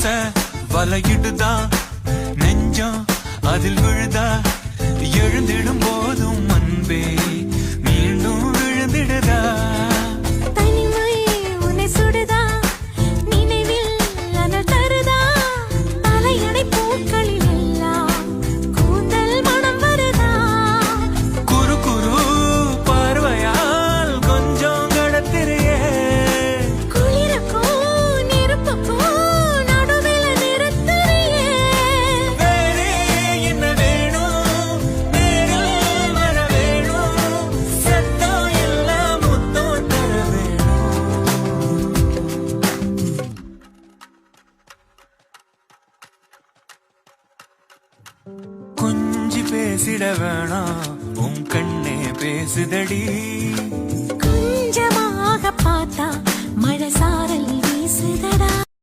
ஆசை வலையிடுதா நெஞ்சம் அதில் விழுதா எழுந்திடும் போதும் அன்பே மீண்டும் விழுந்திடுதா தனிமை உன்னை சுடுதா நினைவில் அனல் தருதா தலையணை பூக்களில் எல்லாம் கூந்தல் மனம் வருதா குறு குறு பார்வையால் கொஞ்சம் கடத்திரையே குளிருக்கும் நெருப்புக்கும் நடுவில் நிறுத்துறியே வேறே என்ன வேணும் நேரில் வர வேணும் சத்தம் எல்லாம் முத்தம் தர வேணும் கொஞ்சி பேசிட வேணாம் உன் கண்ணே பேசுதடி கொஞ்சமாக பார்த்தா மழை சாரல் வீசுதடா